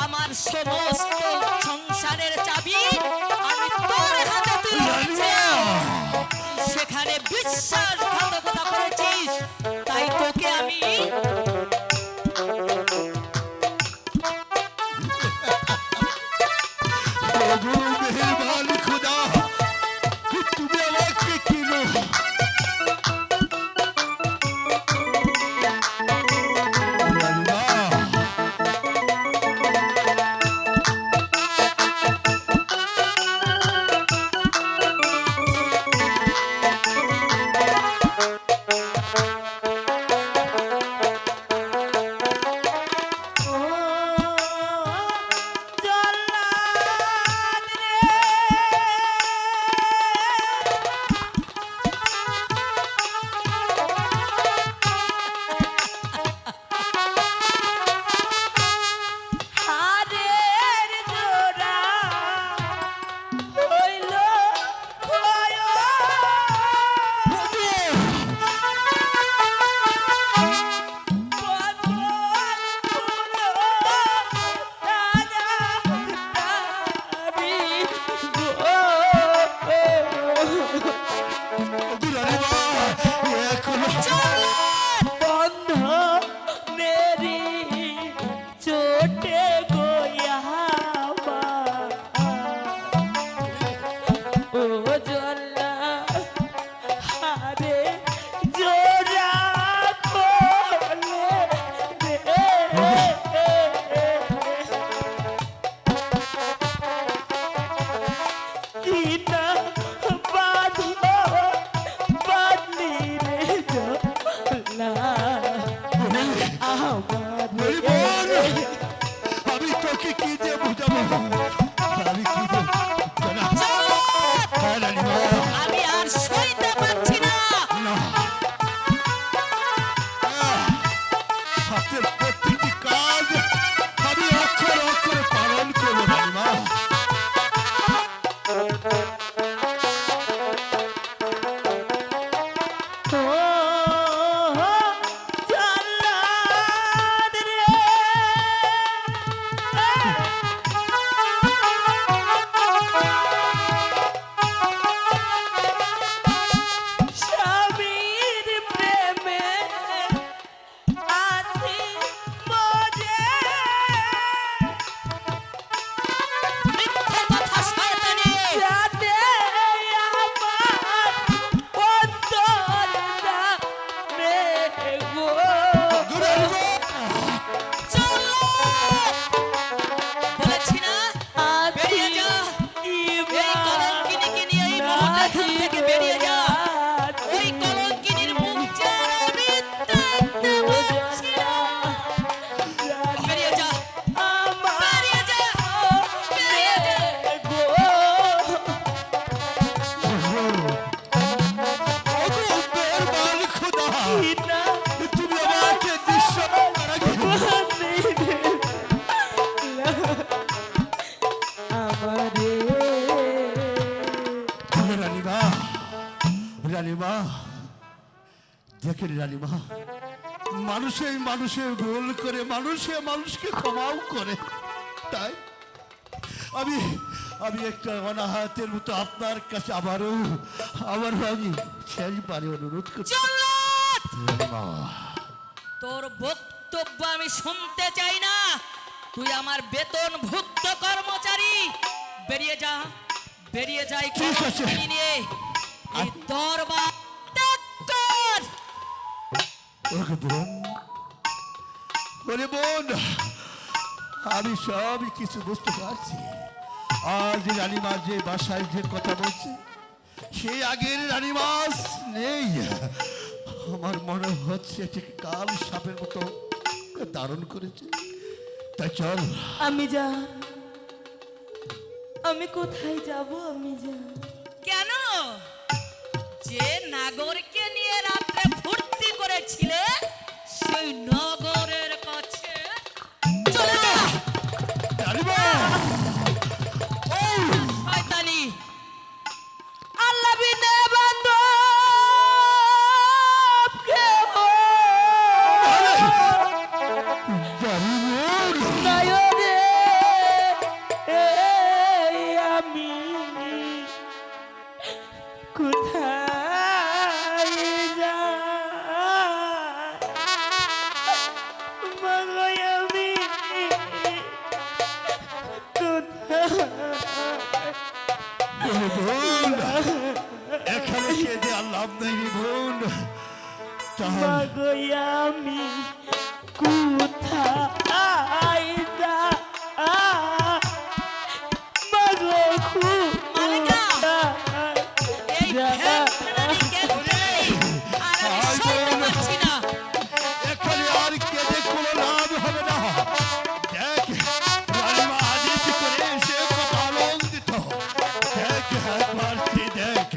আমার সমস্ত সংসারের চাবি আমি তোর হাতে তুলে দিচ্ছি। সেখানে বিশ্বাসঘাতকতা করেছিস, তাই তোকে আমি বুঝাবো আমি কি জানা হ্যাঁ রানীমা আমি আর সইতে পারছি না। না হাতের প্রতিটি কাজ আমি অক্ষরে অক্ষরে পালন করবো রানীমা স্বামীর প্রেমে আছি মজে মিথ্যে কথা শয়তানি। যাতে আমার অন্তর যাবে গো। চলো বলেছি না, বেরিয়ে যা। এই কলঙ্কিনীকে নিয়ে এই মুহূর্তে এখান থেকে বেরিয়ে যা। ওই কলঙ্কিনীর মুখ যেন আমি দেখতে পাচ্ছি না। বেরিয়ে যা, বেরিয়ে যা, বেরিয়ে যা। মেহেরবান খোদা তুমি আমাকে দৃশ্য রানীমা রানীমা দেখেন রানীমা মানুষে ভুল করে মানুষকে ক্ষমাও করে তাই আমি আমি একটা অনাহাতের মতো আপনার কাছে আবারও আমি সেই পারে অনুরোধ করছি জল্লাদ! রানীমা তোর বক্তব্য আমি শুনতে চাই না। তুই আমার বেতনভুক্ত কর্মচারী। বেরিয়ে যা, বেরিয়ে যাই ঠিক আছে। নিয়ে এই দরবার ত্যাগ কর। ওরে বোন ওরে বোন আমি সবই কিছু বুঝতে পারছি আজ রানীমা যে বাসায় যে কথা বলছে সেই আগের রানীমা আজ নেই আমার মনে হচ্ছে ঠিক কাল সাপের মতো ধারণ করেছে তাই চল আমি কোথায় যাব আমি যা কেন? যে নাগরকে নিয়ে রাত্রে ফুর্তি করেছিলে সেই নগরের কাছে চলে যা। রানীমা শয়তানি। আল্লাহ বিনে বান্ধব কেহ নাই রে, আমি কোথায় যাই মাগো আমি কোথায় বোন এখানে কেঁদে আর লাভ নাই রে বোন তাহলে মাগো আমি কোথায় যাই মাগো মালিকা, এই কোথায় ভ্যানখানারই কেন্দ্রেই আর আমি সইতে পারছি না। এখানে আর কেঁদে কোনো লাভ হবে না দেখ রানীমা আদেশ করে সে কত আনন্দিত দেখ একবার তুই দেখ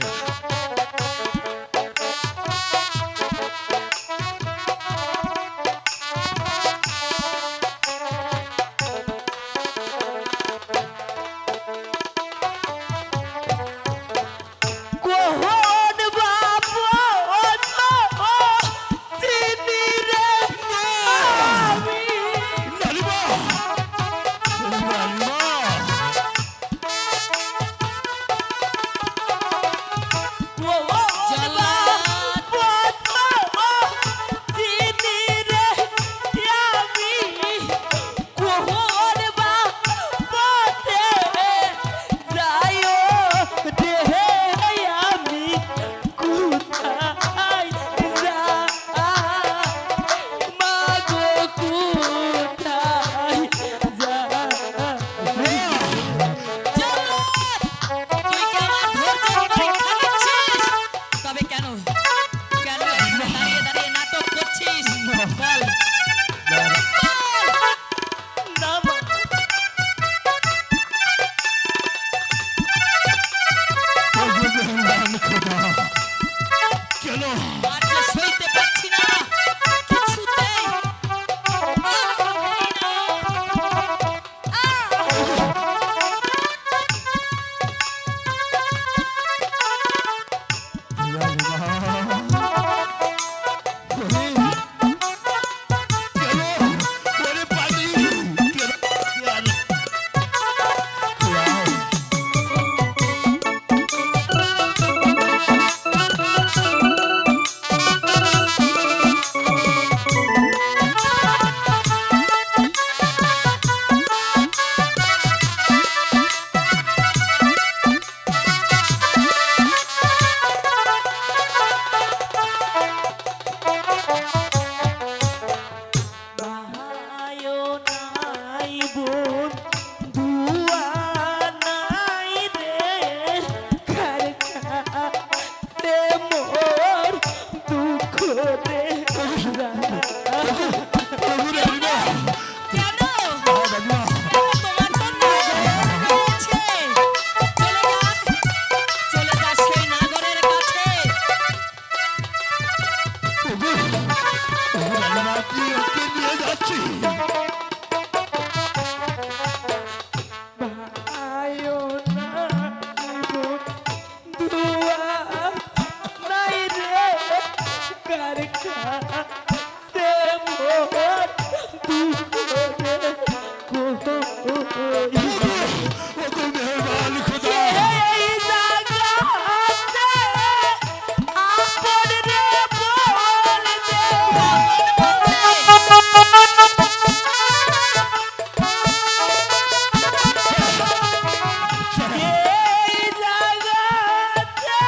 ওগো মেহেরবান খোদা এই জায়গাতে আপন রে বলতে এই জায়গাতে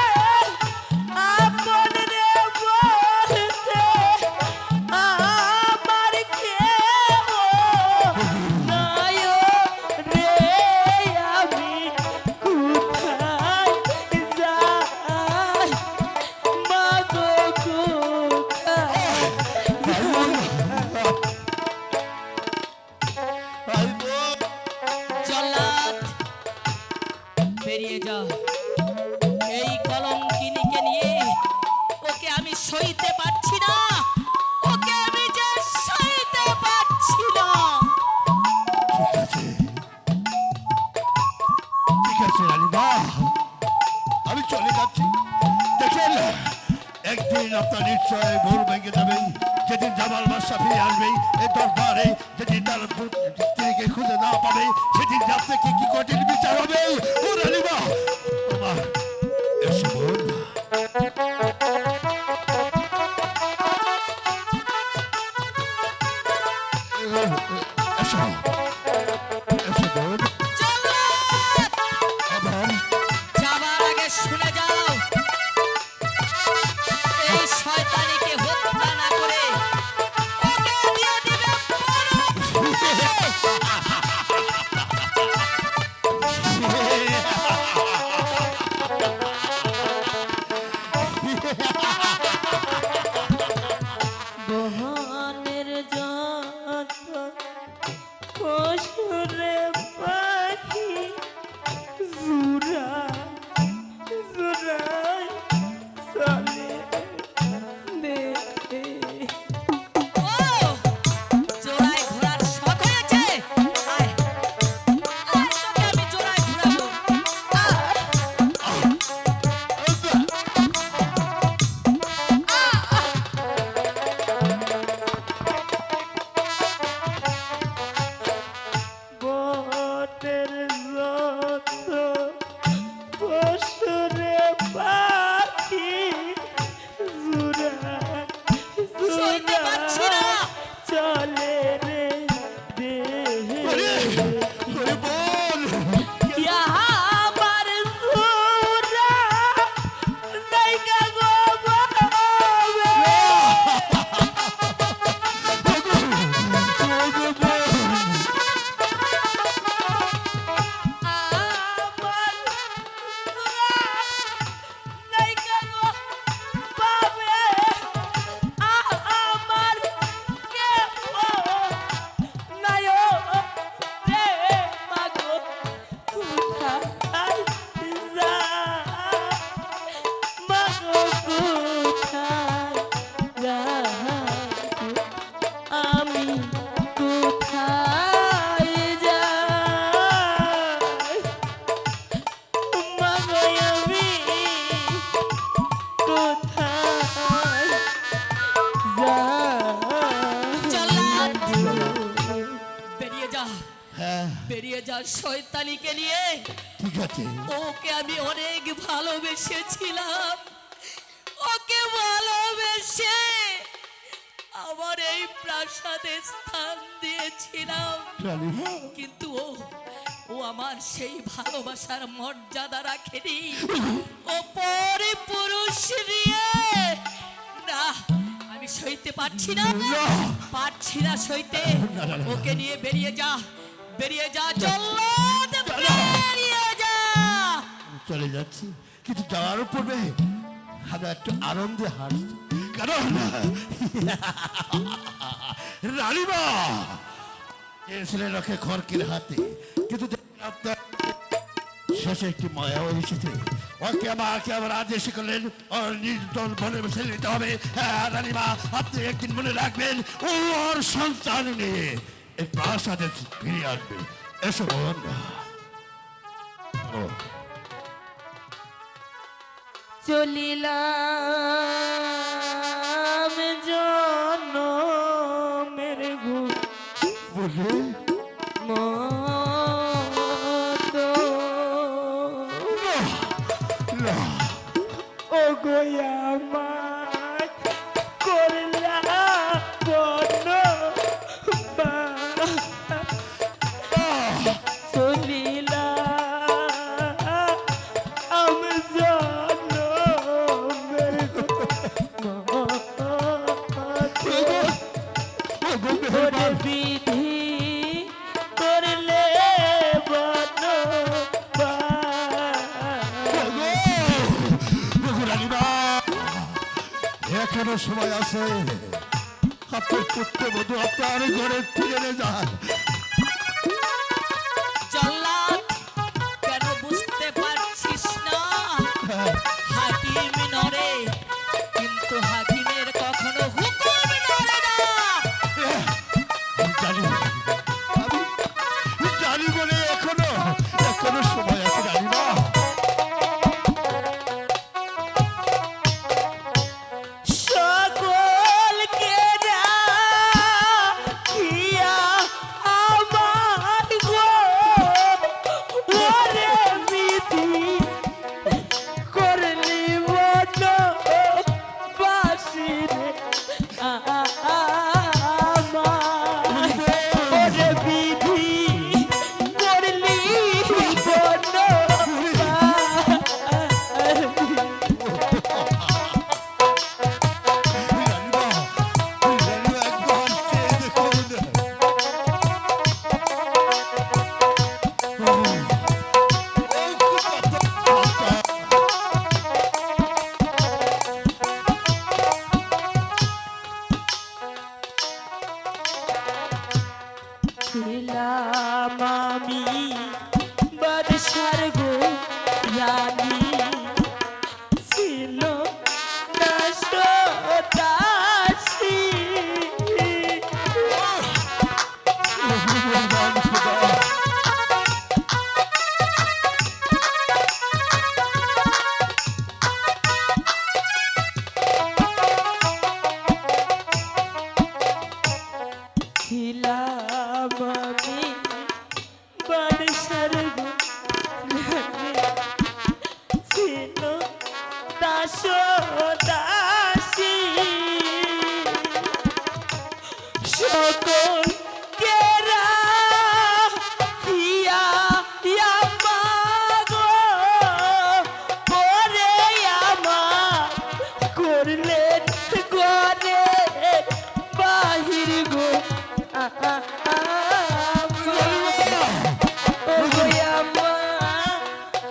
আপন রে বলতে আমার কেউ নাই রে, আমি কোথায় যাই মাগো কোথায় জল্লাদ বেরিয়ে যা। এই কলঙ্কিনীকে নিয়ে ওকে আমি সইতে পারছি না, ওকে আমি যে সইতে পারছি না। ঠিক আছে রানীমা, আমি চলে যাচ্ছি। দেখেন, একদিন আপনার নিশ্চয় ভোর ভেঙে যাবেন। যেদিন জামাল বাদশা ফিরে আসবে এই দরবারে, যেদিন তার স্ত্রীকে খুঁজে না পাবে, সেদিন আপনাকে কি কঠিন বিচার হবে। ও রানীমা, তোমার এসো বোন। এসো এসো বোন। জল্লাদ আবার যাবার আগে শুনে যাও, এই শয়তানিকে হত্যা না করে ওকে দিয়ে দিবে বহনের যত পশুরে পাখি জুরা জুরাই চলে দেখে ও জোড়ায় ঘোড়ার শখ হয়েছে। আয় আয়, তোকে আমি জোড়ায় ঘোরাবো। বহনের যত পশুরে পাখি জুরা সইতে পারছি না। চলে রে ওরে, দেহে ওরে বোন, আমার জুরা নাইকা গো বাবা আমার নাইকা গো পাবে আমার কে নাই রে মাগো কোথায় যা মাগো কোথায় যা আমি কোথায় যাই মাগো আমি কোথায় যাই জল্লাদ বেরিয়ে যা, হ্যাঁ বেরিয়ে যা শয়তানিকে নিয়ে। ঠিক আছে। ওকে আমি অনেক ভালোবেসেছিলাম, ওকে ভালোবেসে আমার এই প্রাসাদে স্থান দিয়েছিলাম, রানীমা, কিন্তু ও আমার সেই ভালোবাসার মর্যাদা রাখেনি। ও পরে পুরুষ নিয়ে না, আমি সইতে পারছি না, পারছি না সইতে। ওকে নিয়ে বেরিয়ে যা, বেরিয়ে যা জল্লাদ, বেরিয়ে যা। চলে যাচ্ছি, কিন্তু যাওয়ার পূর্বে আমি একটু আনন্দে হাসছি, কারণ রানীমা এসেছিলেন ওকে খড়কের হাতে, কিন্তু দেখলেন আপনার শেষে একটি মায়াও এসেছে। ওকে আমাকে আবার আদেশ করলেন ওর নির্দল বনে বসে নিতে হবে। হ্যাঁ রানীমা, আপনি একদিন মনে রাখবেন, ও ওর সন্তান নিয়ে এই প্রাসাদে ফিরে আসবে। এসো বোন। ও চলিলাম জনমের বলে মন এখনো সময় আছে। আপনার পুত্রবধূ আপনার ঘরে ফিরে যান। জল্লাদ, কেন বুঝতে পারছিস না? হাকিম নড়ে, কিন্তু হাকিমের কখনো হুকুম নড়ে না। জানি, আমি জানি বলে এখনো সময় আছে রানীমা। সকলকে রাখিয়া আমার গো, ওরে বিধি করলি বনবাসী রে আমার, ওরে বিধি করলি বনবাসী। রানীমা, রানীমা একবার চেয়ে দেখুন। ছিলাম আমি বাদশার গো রানী, ছিল না সদাসী। ছিলাম আমি বাদশার গো রানী, ছিল দাসী। সকল কেরা হিয়া গো, পরে আমার করলেন গরে বাহির গো।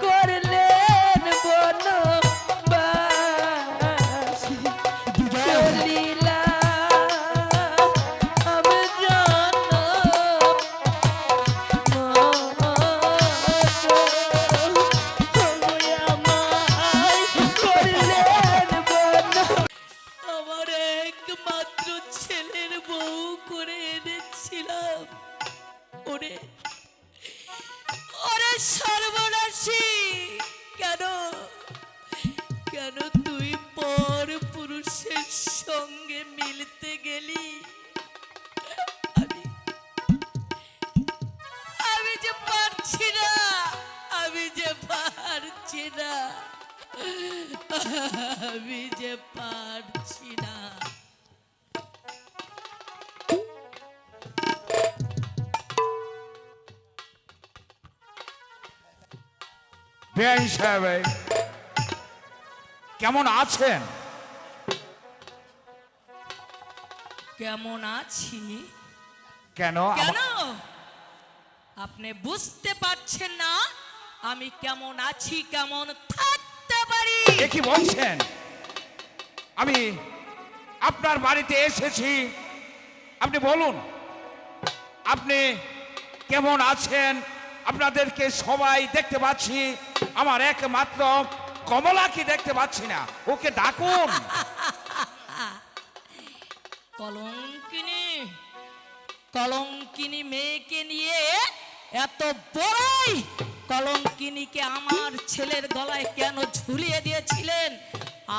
করলেন বনবাসী, চলিলা আমি আমার একমাত্র ছেলের বউ করে এনেছিলাম, ওরে ওরে সর্বনাশী, কেন কেন তুই পর পুরুষের সঙ্গে মিলতে গেলি? আমি আমি যে পারছি না, আমি যে পারছি না, আমি যে পারছি না। বেআইন সাহেব কেমন আছেন? কেমন আছি? কেন কেন আপনি বুঝতে পারছেন না আমি কেমন আছি, কেমন থাকতে পারি? এ কি বলছেন? আমি আপনার বাড়িতে এসেছি, আপনি বলুন আপনি কেমন আছেন। আপনাদেরকে সবাই দেখতে পাচ্ছি, আমার একমাত্র কমলাকে দেখতে পাচ্ছি না, ওকে ডাকুন। কলঙ্কিনী কলঙ্কিনী মেয়েকে নিয়ে এত বড়ই কলঙ্কিনীকে আমার ছেলের গলায় কেন ঝুলিয়ে দিয়েছিলেন?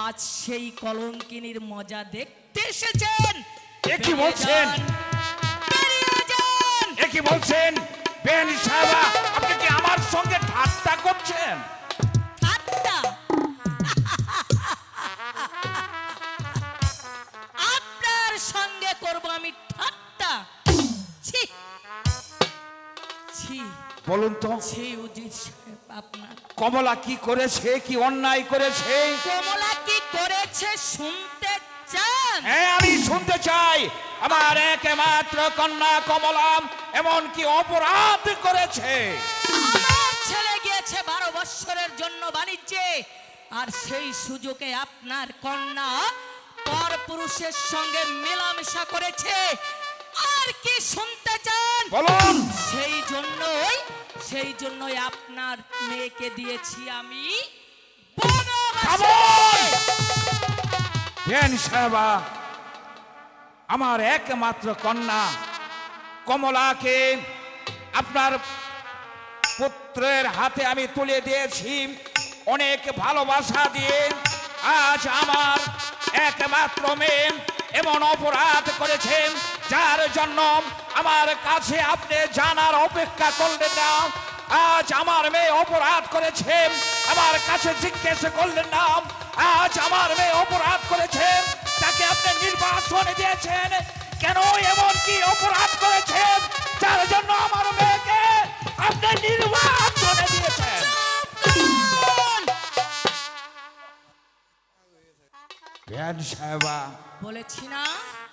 আজ সেই কলঙ্কিনীর মজা দেখতে এসেছেন। এ কি বলছেন? বেরিয়ে যান। এ কি বলছেন বেআইন সাহেব? আপনি কি আমার সঙ্গে ঠাট্টা করছেন? ঠাট্টা? আপনার সঙ্গে করব আমি ঠাট্টা? ছি ছি বলুন তো ছি উজির সাহেব, আপনার কমলা কি করেছে, কি অন্যায় করেছে? কমলা কি করেছে শুনতে চান? হ্যাঁ, আমি শুনতে চাই। আমার একমাত্র কন্যা কমলা এমন কি অপরাধ করেছে? আমার ছেলে গিয়েছে 12 বৎসরের জন্য বাণিজ্যে, আর সেই সুযোগে আপনার কন্যা পর পর পুরুষের সঙ্গে মেলামেশা করেছে। আর কি শুনতে চান বলুন। সেই জন্যই আপনার মেয়েকে দিয়েছি আমি বনবাসে। খামোশ! বেন সাহেবা, আমার একমাত্র কন্যা কমলাকে আপনার পুত্রের হাতে আমি তুলে দিয়েছি অনেক ভালোবাসা দিয়ে। আজ আমার একমাত্র মেয়ে এমন অপরাধ করেছেন যার জন্য আমার কাছে আপনি জানার অপেক্ষা করলেন না। আজ আমার মেয়ে অপরাধ করেছে, আমার কাছে জিজ্ঞেস করলেন না। আজ আমার মেয়ে অপরাধ করেছে, তাকে আপনি নির্বাসন দিয়েছেন। কেন এমন কি অপরাধ করেছেন যার জন্য আমার মেয়েকে আপনি নির্বাসনে দিয়েছেন? বেন সাহেবা, বলেছি না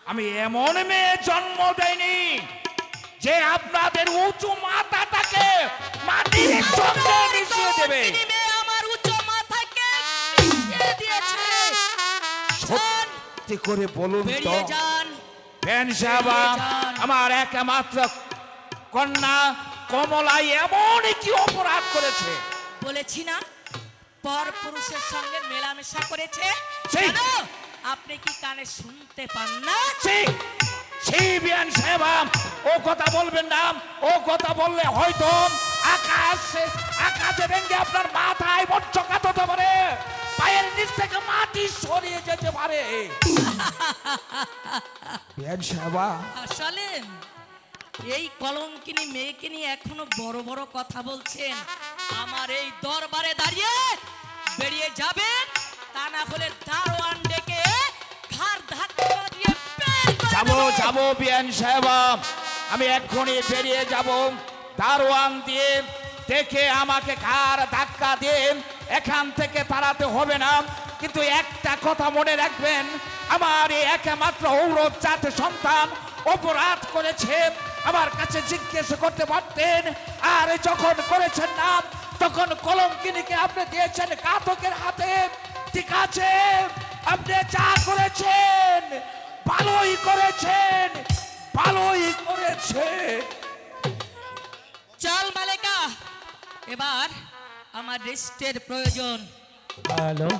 আমি এমন মেয়ে জন্ম দেয়নি যে আপনাদের উঁচু মাথাটাকে মাটির সঙ্গে মিশিয়ে দেবে। কলঙ্কিনী মেয়ে আমার উচ্চ মাথাকে মিশিয়ে দিয়েছে। যান, সত্যি করে বলুন তো বেরিয়ে যান। বেন সাহেবা, যান। আমার একমাত্র কন্যা কমলা এমন কি অপরাধ করেছে? বলেছি না পর পুরুষের সঙ্গে মেলামেশা করেছে। সেই- কেন? আপনি কি কানে শুনতে পান না? সেই বেন সাহেবা, ও কথা বলবেন না। ও কথা বললে হয়তো আকাশে ভেঙে আপনার মাথায় মচ্চকাত হতে পারে, পায়ের নিচ থেকে মাটি সরিয়ে যেতে পারে। বেন সাহেবা, আসলে এই কলঙ্কিনী মেয়েকে নিয়ে এখনো বড় বড় কথা বলছেন। আমার এই দরবারে দাঁড়িয়ে বেরিয়ে যাবেন, তা না হলে দারোয়ান ডেকে ঘাড় ধাক্কা দিয়ে বের করে যাবো দেব। যাবো বিয়ান সাহেবা, আমি এক্ষুনি বেরিয়ে যাব। দারোয়ান দিয়ে দেখে আমাকে ঘাড় ধাক্কা দিয়ে এখান থেকে তাড়াতে হবে না। কিন্তু একটা কথা মনে রাখবেন, আমার এই একমাত্র ঔরত জাতের সন্তান অপরাধ করেছে, আমার কাছে জিজ্ঞেস করতে পারতেন। আর যখন করেছেন না, তখন কলঙ্কিনীকে আপনি দিয়েছেন ঘাতকের হাতে। ঠিক আছে, আপনি যা করেছেন ভালোই করেছেন, ভালোই করেছেন। চল মালেকা, এবার আমার রেস্টের প্রয়োজন। হ্যালো।